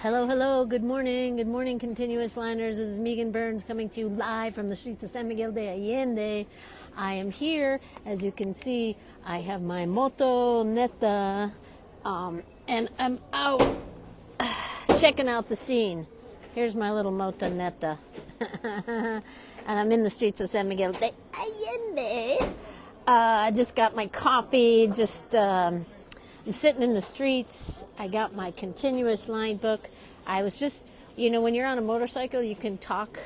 Hello, hello, good morning, continuous liners. This is Meagan Burns coming to you live from the streets of San Miguel de Allende. I am here, as you can see, I have my MOTO neta, and I'm out checking out the scene. Here's my little MOTO neta, and I'm in the streets of San Miguel de Allende. I just got my coffee, I'm sitting in the streets. I got my continuous line book. I was just, when you're on a motorcycle, you can talk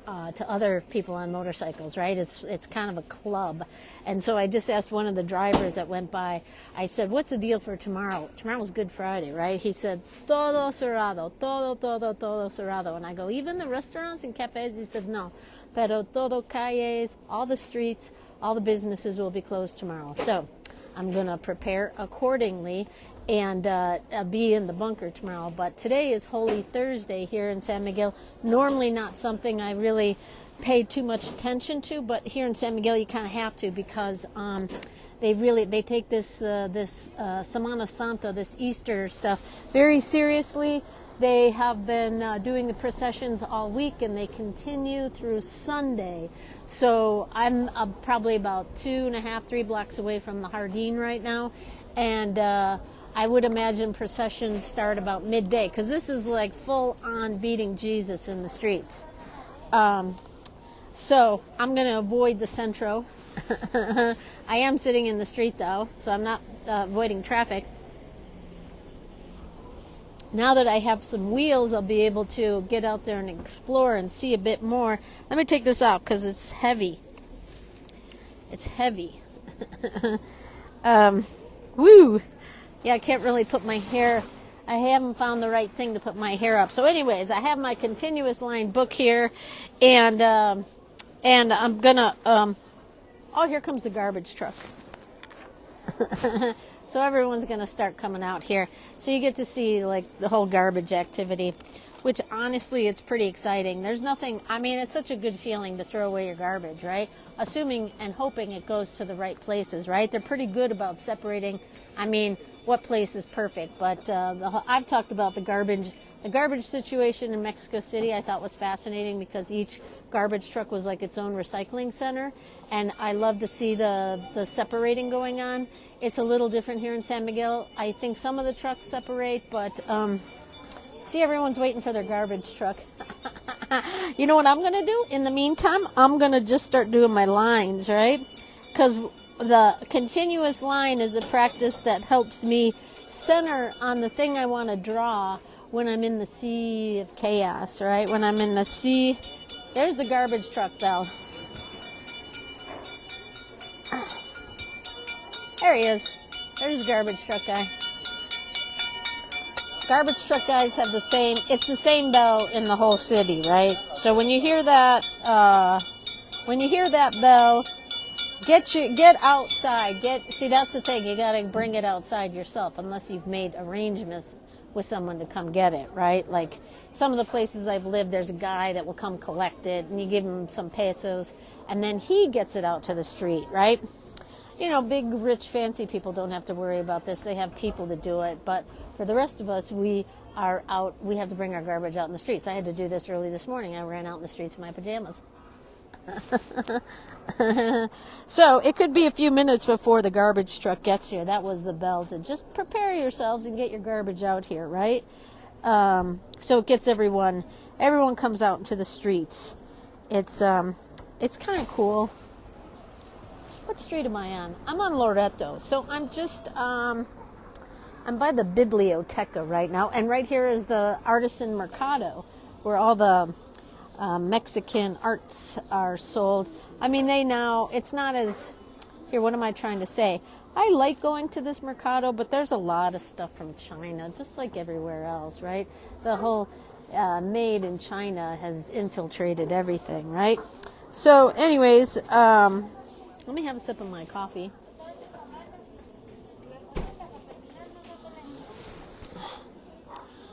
to other people on motorcycles, right? It's kind of a club. And so I just asked one of the drivers that went by, I said, what's the deal for tomorrow? Tomorrow's Good Friday, right? He said, todo cerrado, todo cerrado. And I go, even the restaurants and cafes? He said, no. Pero todo calles, all the streets, all the businesses will be closed tomorrow. So I'm going to prepare accordingly and be in the bunker tomorrow. But today is Holy Thursday here in San Miguel. Normally not something I really pay too much attention to, but here in San Miguel you kind of have to because they take this Semana Santa, this Easter stuff, very seriously. They have been doing the processions all week, and they continue through Sunday. So I'm probably about 2.5, 3 blocks away from the Jardín right now, and I would imagine processions start about midday, because this is like full-on beating Jesus in the streets. So I'm going to avoid the centro. I am sitting in the street, though, so I'm not avoiding traffic. Now that I have some wheels, I'll be able to get out there and explore and see a bit more. Let me take this out because it's heavy. It's heavy. Woo! Yeah, I can't really put my hair. I haven't found the right thing to put my hair up. So anyways, I have my continuous line book here, and I'm gonna. Oh, here comes the garbage truck. So everyone's going to start coming out here. So you get to see like the whole garbage activity, which honestly, it's pretty exciting. There's nothing, it's such a good feeling to throw away your garbage, right? Assuming and hoping it goes to the right places, right? They're pretty good about separating. What place is perfect? But I've talked about the garbage situation in Mexico City. I thought was fascinating because each garbage truck was like its own recycling center, and I love to see the separating going on. It's a little different here in San Miguel. I think some of the trucks separate, but see, everyone's waiting for their garbage truck. You know what I'm going to do? In the meantime, I'm going to just start doing my lines, right? Because the continuous line is a practice that helps me center on the thing I want to draw when I'm in the sea of chaos, right? When I'm in the sea. There's the garbage truck bell. There he is. There's the garbage truck guy. Garbage truck guys have it's the same bell in the whole city, right? So when you hear that bell, get outside. See, that's the thing. You got to bring it outside yourself, unless you've made arrangements with someone to come get it, right? Like some of the places I've lived, there's a guy that will come collect it, and you give him some pesos, and then he gets it out to the street, right? Big, rich, fancy people don't have to worry about this. They have people to do it. But for the rest of us, we have to bring our garbage out in the streets. I had to do this early this morning. I ran out in the streets in my pajamas. So it could be a few minutes before the garbage truck gets here. That was the bell to just prepare yourselves and get your garbage out here, right? So it gets everyone comes out into the streets. It's kind of cool. What street am I on? I'm on Loreto. So I'm just, I'm by the Biblioteca right now. And right here is the Artisan Mercado, where all the Mexican arts are sold. It's not as, what am I trying to say? I like going to this Mercado, but there's a lot of stuff from China, just like everywhere else, right? The whole made in China has infiltrated everything, right? So anyways, let me have a sip of my coffee.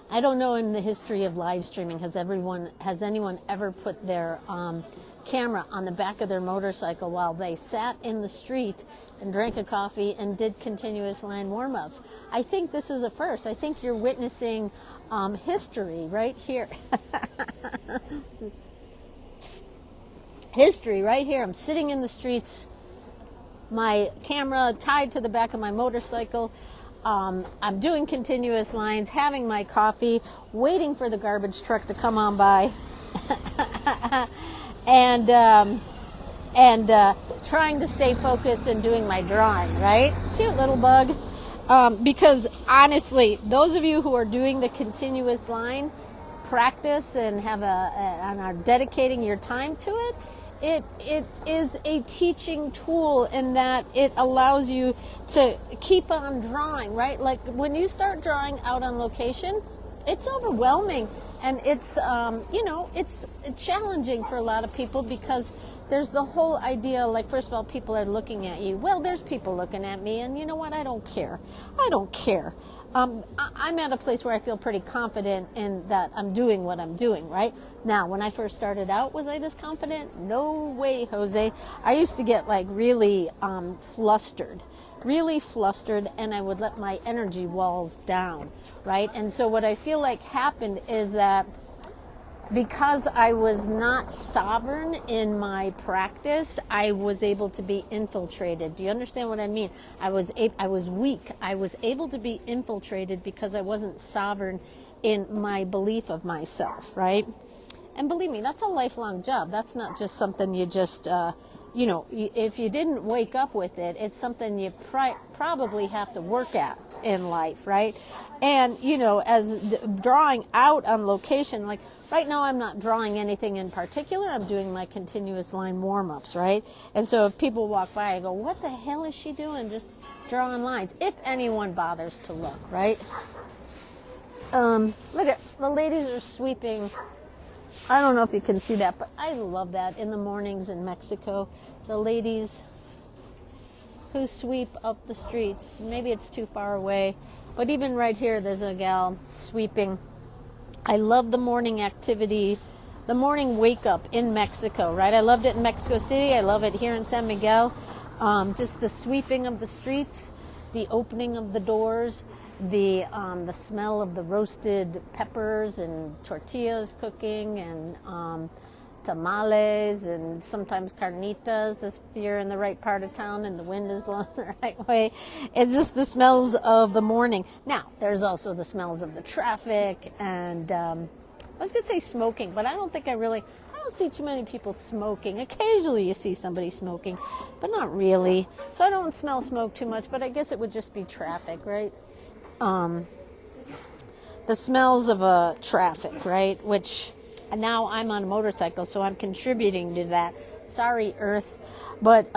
I don't know in the history of live streaming, has anyone ever put their camera on the back of their motorcycle while they sat in the street and drank a coffee and did continuous line warm-ups. I think this is a first. I think you're witnessing history right here. History right here. I'm sitting in the streets, my camera tied to the back of my motorcycle. I'm doing continuous lines, having my coffee, waiting for the garbage truck to come on by, and trying to stay focused and doing my drawing, right? Cute little bug. Because honestly, those of you who are doing the continuous line practice and and are dedicating your time to it, it is a teaching tool in that it allows you to keep on drawing, right? Like when you start drawing out on location, it's overwhelming, and it's it's challenging for a lot of people because there's the whole idea, like, first of all, people are looking at you. Well, there's people looking at me, and you know what? I don't care. I'm at a place where I feel pretty confident in that I'm doing what I'm doing, right? Now, when I first started out, was I this confident? No way, Jose. I used to get like really flustered, and I would let my energy walls down, right? And so what I feel like happened is that because I was not sovereign in my practice, I was able to be infiltrated. Do you understand what I mean? I was weak. I was able to be infiltrated because I wasn't sovereign in my belief of myself, right? And believe me, that's a lifelong job. That's not just something you just, if you didn't wake up with it, it's something you probably have to work at in life, right? And, as drawing out on location, like, right now, I'm not drawing anything in particular. I'm doing my continuous line warm-ups, right? And so if people walk by, I go, what the hell is she doing? Just drawing lines, if anyone bothers to look, right? Look at, the ladies are sweeping. I don't know if you can see that, but I love that in the mornings in Mexico. The ladies who sweep up the streets. Maybe it's too far away, but even right here, there's a gal sweeping. I love the morning activity, the morning wake up in Mexico, right? I loved it in Mexico City. I love it here in San Miguel. Just the sweeping of the streets, the opening of the doors, the smell of the roasted peppers and tortillas cooking, and tamales, and sometimes carnitas if you're in the right part of town and the wind is blowing the right way. It's just the smells of the morning. Now, there's also the smells of the traffic, and I was going to say smoking, but I don't see too many people smoking. Occasionally you see somebody smoking, but not really. So I don't smell smoke too much, but I guess it would just be traffic, right? The smells of traffic, right? Which now I'm on a motorcycle, so I'm contributing to that. Sorry, Earth. But,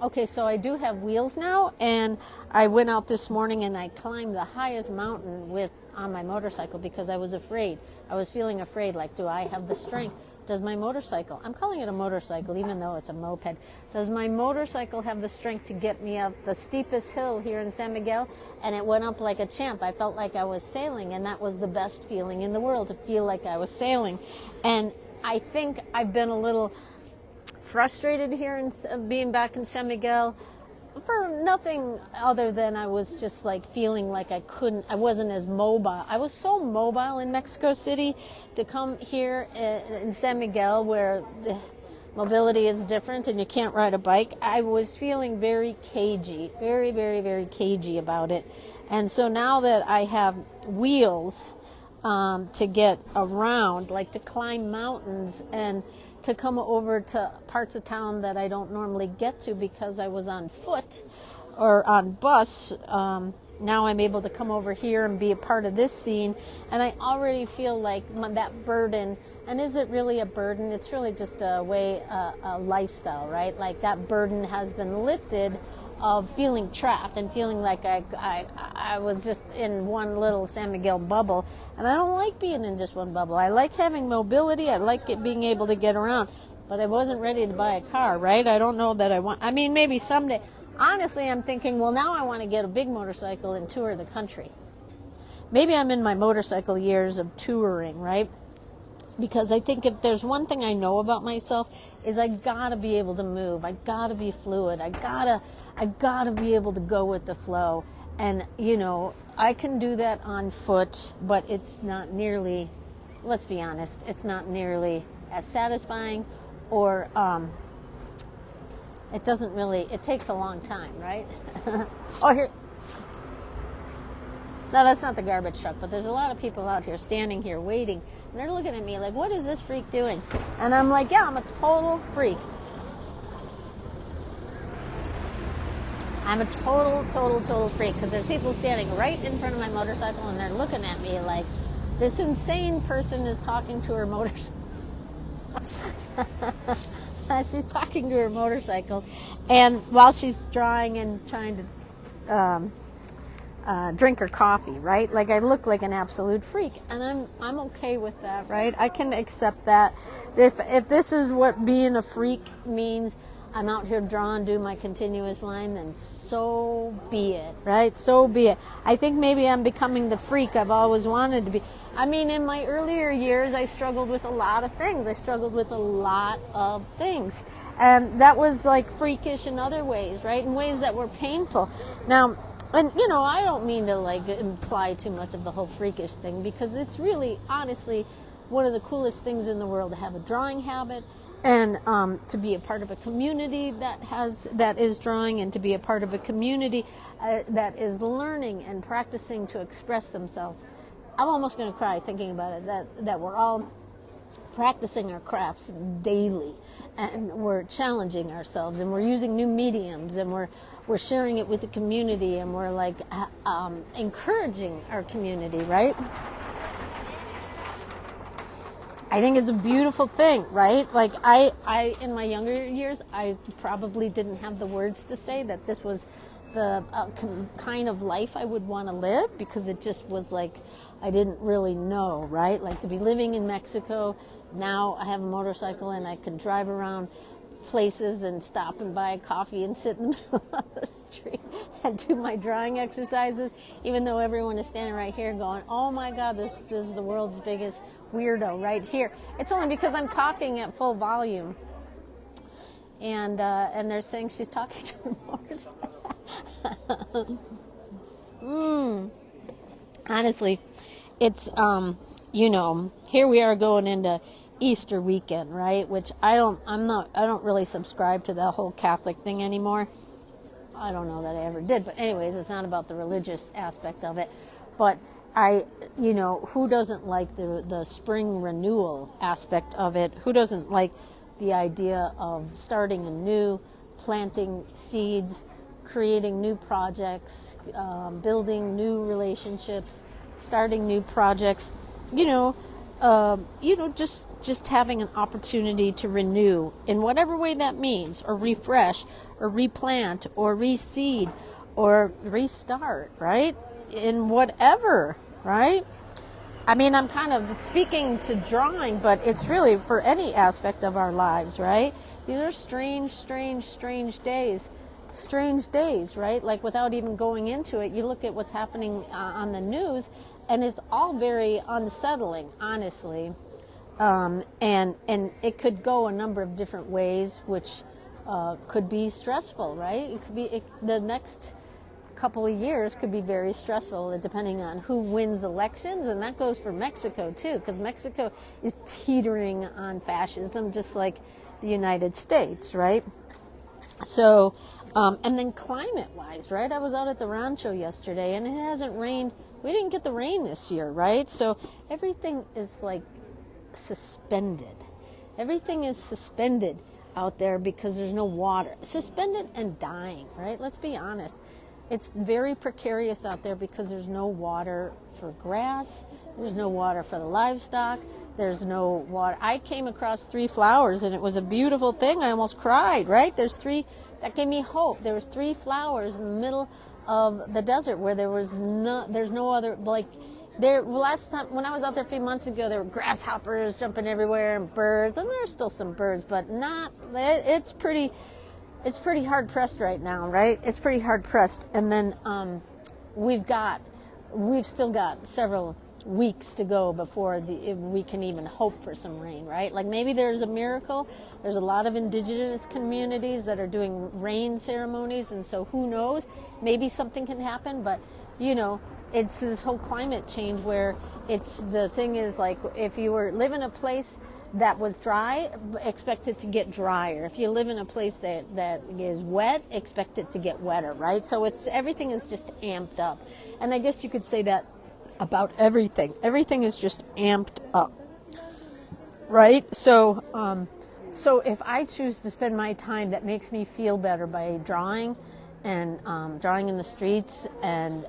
okay, so I do have wheels now, and I went out this morning and I climbed the highest mountain on my motorcycle because I was afraid. I was feeling afraid, like, do I have the strength? Does my motorcycle, I'm calling it a motorcycle even though it's a moped, does my motorcycle have the strength to get me up the steepest hill here in San Miguel? And it went up like a champ. I felt like I was sailing, and that was the best feeling in the world, to feel like I was sailing. And I think I've been a little frustrated here in being back in San Miguel for nothing other than I was just like feeling like I wasn't as mobile. I was so mobile in Mexico City. To come here in San Miguel where the mobility is different and you can't ride a bike, I was feeling very cagey, very, very, very cagey about it. And so now that I have wheels to get around, like to climb mountains and to come over to parts of town that I don't normally get to because I was on foot or on bus, now I'm able to come over here and be a part of this scene, and I already feel like that burden, and is it really a burden? It's really just a way, a lifestyle, right? Like that burden has been lifted of feeling trapped and feeling like I was just in one little San Miguel bubble, and I don't like being in just one bubble. I like having mobility. I like being able to get around, but I wasn't ready to buy a car, right? I don't know that I want, I mean, maybe someday. Honestly, I'm thinking, well, now I want to get a big motorcycle and tour the country. Maybe I'm in my motorcycle years of touring, right? because I think if there's one thing I know about myself is I gotta be able to move. I gotta be fluid. I gotta be able to go with the flow. And you know, I can do that on foot, but it's not nearly, let's be honest, it's not nearly as satisfying, or it doesn't really, it takes a long time, right? Oh, here. No, that's not the garbage truck, but there's a lot of people out here standing here waiting, and they're looking at me like, what is this freak doing? And I'm like, yeah, I'm a total freak. I'm a total freak, because there's people standing right in front of my motorcycle, and they're looking at me like, this insane person is talking to her motorcycle. She's talking to her motorcycle, and while she's drying and trying to drink her coffee, right? Like, I look like an absolute freak, and I'm okay with that, right? I can accept that. If this is what being a freak means, I'm out here drawing, do my continuous line, then so be it, right? So be it. I think maybe I'm becoming the freak I've always wanted to be. I mean, in my earlier years, I struggled with a lot of things. And that was like freakish in other ways, right? In ways that were painful. Now, and you know, I don't mean to like imply too much of the whole freakish thing, because it's really, honestly, one of the coolest things in the world to have a drawing habit, and to be a part of a community that is drawing, and to be a part of a community that is learning and practicing to express themselves. I'm almost going to cry thinking about it, that we're all practicing our crafts daily, and we're challenging ourselves, and we're using new mediums, and we're sharing it with the community, and we're like encouraging our community, right? I think it's a beautiful thing, right? Like, I in my younger years, I probably didn't have the words to say that this was the kind of life I would want to live, because it just was like, I didn't really know, right? Like, to be living in Mexico, now I have a motorcycle and I can drive around places and stop and buy a coffee and sit in the middle of the street and do my drawing exercises, even though everyone is standing right here going, oh my God, this is the world's biggest weirdo right here. It's only because I'm talking at full volume. And they're saying she's talking to her motorcycle. Honestly, it's, you know, here we are going into Easter weekend, right? Which I don't really subscribe to the whole Catholic thing anymore. I don't know that I ever did, but anyways, it's not about the religious aspect of it. But you know, who doesn't like the spring renewal aspect of it? Who doesn't like the idea of starting anew, planting seeds, creating new projects, building new relationships, starting new projects, just having an opportunity to renew in whatever way that means, or refresh, or replant, or reseed, or restart, right? In whatever, right? I mean, I'm kind of speaking to drawing, but it's really for any aspect of our lives, right? These are strange days. Strange days, right? Like, without even going into it, you look at what's happening on the news, and it's all very unsettling, honestly. And it could go a number of different ways, which could be stressful, right? It could be the next couple of years could be very stressful, depending on who wins elections, and that goes for Mexico too, because Mexico is teetering on fascism, just like the United States, right? So, and then climate-wise, right? I was out at the rancho yesterday, and it hasn't rained. We didn't get the rain this year, right? So everything is like suspended. Everything is suspended out there because there's no water. Suspended and dying, right? Let's be honest. It's very precarious out there because there's no water for grass. There's no water for the livestock. There's no water. I came across 3 flowers, and it was a beautiful thing. I almost cried, right? That gave me hope. There was 3 flowers in the middle of the desert where there's no other, like, last time when I was out there a few months ago, there were grasshoppers jumping everywhere and birds, and there's still some birds, but it's pretty hard pressed right now, right? It's pretty hard pressed. And then we've still got several weeks to go before we can even hope for some rain, right? Like maybe there's a miracle. There's a lot of indigenous communities that are doing rain ceremonies, and so who knows? Maybe something can happen, but you know, it's this whole climate change where the thing is like if you live in a place that was dry, expect it to get drier. If you live in a place that is wet, expect it to get wetter, right? So everything is just amped up. And I guess you could say that about everything. Everything is just amped up, right? So if I choose to spend my time that makes me feel better by drawing and drawing in the streets and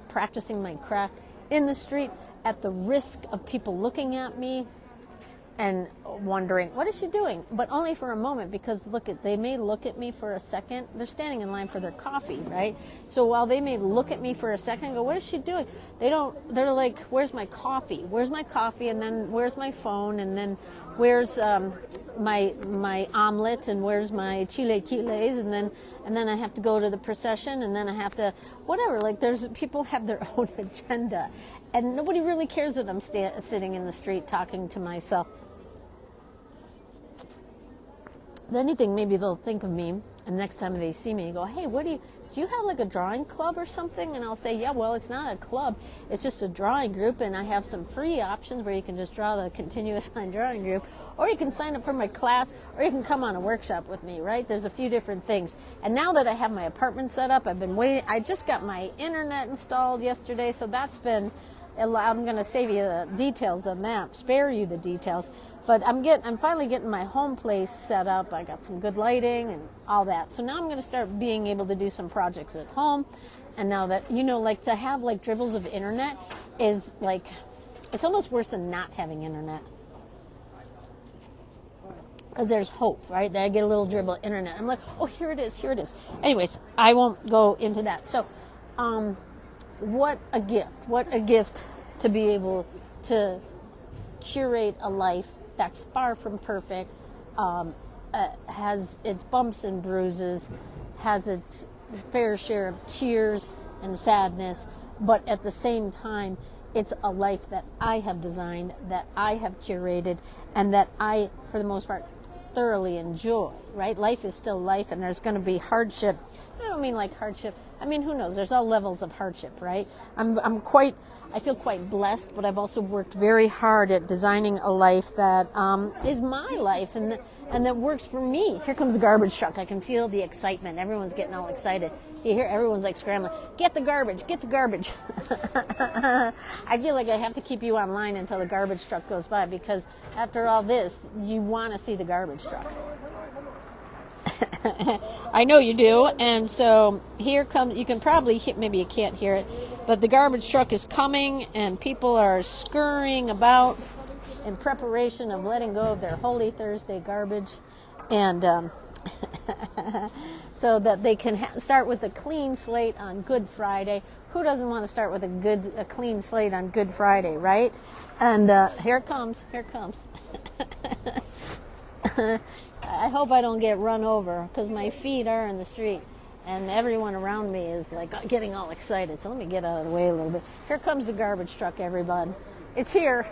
practicing my craft in the street at the risk of people looking at me and wondering, what is she doing? But only for a moment, because they may look at me for a second. They're standing in line for their coffee, right? So while they may look at me for a second and go, what is she doing? They're like, where's my coffee? Where's my coffee? And then where's my phone? And then where's my omelet? And where's my chilaquiles? And then I have to go to the procession, and then I have to, whatever. Like people have their own agenda. And nobody really cares that I'm sitting in the street talking to myself. If anything, maybe they'll think of me, and next time they see me, go, hey, do you have like a drawing club or something? And I'll say, yeah, well, it's not a club. It's just a drawing group, and I have some free options where you can just draw the continuous line drawing group, or you can sign up for my class, or you can come on a workshop with me, right? There's a few different things. And now that I have my apartment set up, I've been waiting. I just got my internet installed yesterday, so that's been, I'm going to save you the details on that, spare you the details. But I'm finally getting my home place set up. I got some good lighting and all that. So now I'm going to start being able to do some projects at home. And now that, like to have like dribbles of internet is like, it's almost worse than not having internet. Because there's hope, right? That I get a little dribble of internet. I'm like, oh, here it is. Anyways, I won't go into that. So, what a gift to be able to curate a life that's far from perfect, has its bumps and bruises, has its fair share of tears and sadness, but at the same time, it's a life that I have designed, that I have curated, and that I, for the most part, thoroughly enjoy, right? Life is still life, and there's going to be hardship. I don't mean like hardship. I mean, who knows? There's all levels of hardship, right? I feel quite blessed, but I've also worked very hard at designing a life that is my life and that works for me. Here comes the garbage truck. I can feel the excitement. Everyone's getting all excited. You hear everyone's like scrambling. Get the garbage. I feel like I have to keep you online until the garbage truck goes by, because after all this, you want to see the garbage truck. I know you do, and so here comes, you can probably, maybe you can't hear it, but the garbage truck is coming, and people are scurrying about in preparation of letting go of their Holy Thursday garbage, and so that they can start with a clean slate on Good Friday. Who doesn't want to start with a clean slate on Good Friday, right? And here it comes. I hope I don't get run over, because my feet are in the street and everyone around me is like getting all excited. So let me get out of the way a little bit. Here comes the garbage truck, everybody. It's here.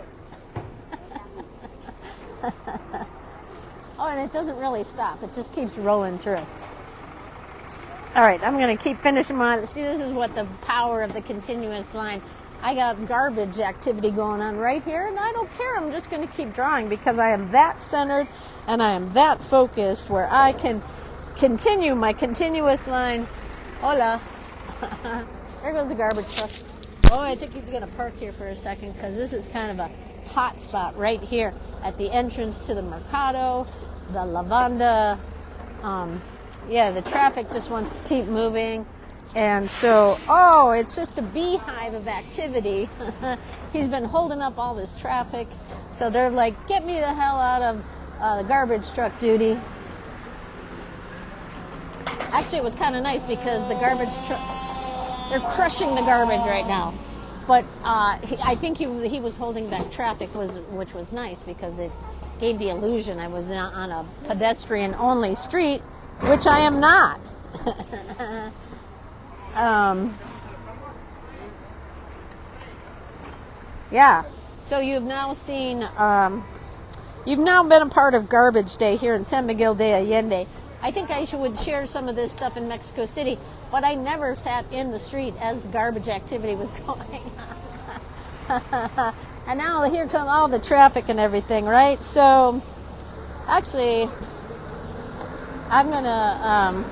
Oh, and it doesn't really stop. It just keeps rolling through. All right, I'm going to keep finishing mine. See, this is what the power of the continuous line. I got garbage activity going on right here, and I don't care. I'm just going to keep drawing, because I am that centered and I am that focused where I can continue my continuous line. Hola. There goes the garbage truck. Oh, I think he's going to park here for a second, because this is kind of a hot spot right here at the entrance to the Mercado, the Lavanda. The traffic just wants to keep moving. And so, it's just a beehive of activity. He's been holding up all this traffic. So they're like, get me the hell out of the garbage truck duty. Actually, it was kind of nice, because the garbage truck, they're crushing the garbage right now. But I think he was holding back traffic, which was nice, because it gave the illusion I was on a pedestrian-only street, which I am not. Yeah. So you've now seen, you've now been a part of Garbage Day here in San Miguel de Allende. I think I would share some of this stuff in Mexico City, but I never sat in the street as the garbage activity was going on. And now here come all the traffic and everything, right? So actually, I'm going to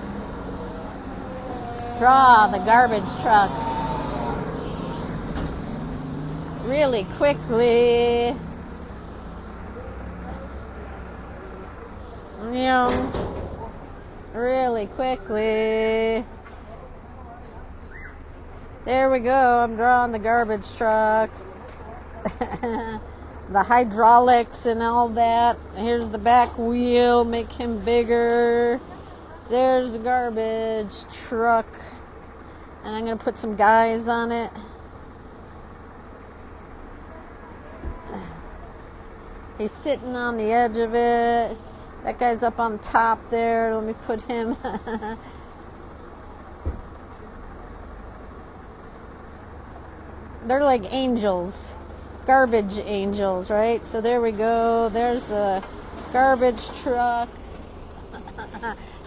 draw the garbage truck really quickly. Really quickly. There we go. I'm drawing the garbage truck. The hydraulics and all that. Here's the back wheel. Make him bigger. There's the garbage truck. And I'm going to put some guys on it. He's sitting on the edge of it. That guy's up on top there. Let me put him. They're like angels. Garbage angels, right? So there we go. There's the garbage truck.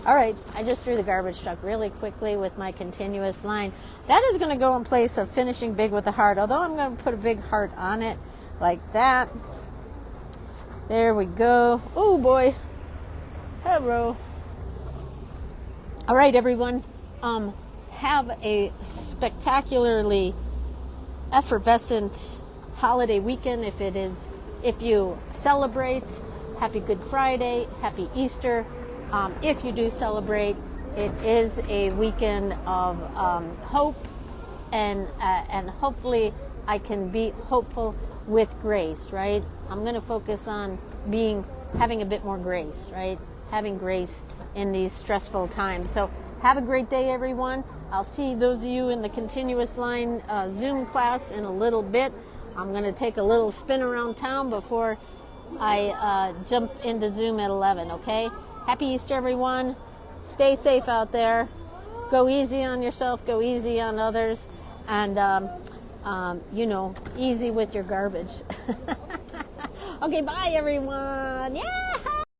All right, I just drew the garbage truck really quickly with my continuous line. That is going to go in place of finishing big with the heart, although I'm going to put a big heart on it like that. There we go. Oh boy. Hello. All right, everyone. Have a spectacularly effervescent holiday weekend. If you celebrate, happy Good Friday, happy Easter. If you do celebrate, it is a weekend of hope, and hopefully I can be hopeful with grace, right? I'm going to focus on having a bit more grace, right? Having grace in these stressful times. So have a great day, everyone. I'll see those of you in the continuous line Zoom class in a little bit. I'm going to take a little spin around town before I jump into Zoom at 11, okay? Happy Easter, everyone. Stay safe out there. Go easy on yourself. Go easy on others. And, easy with your garbage. Okay, bye, everyone. Yeah!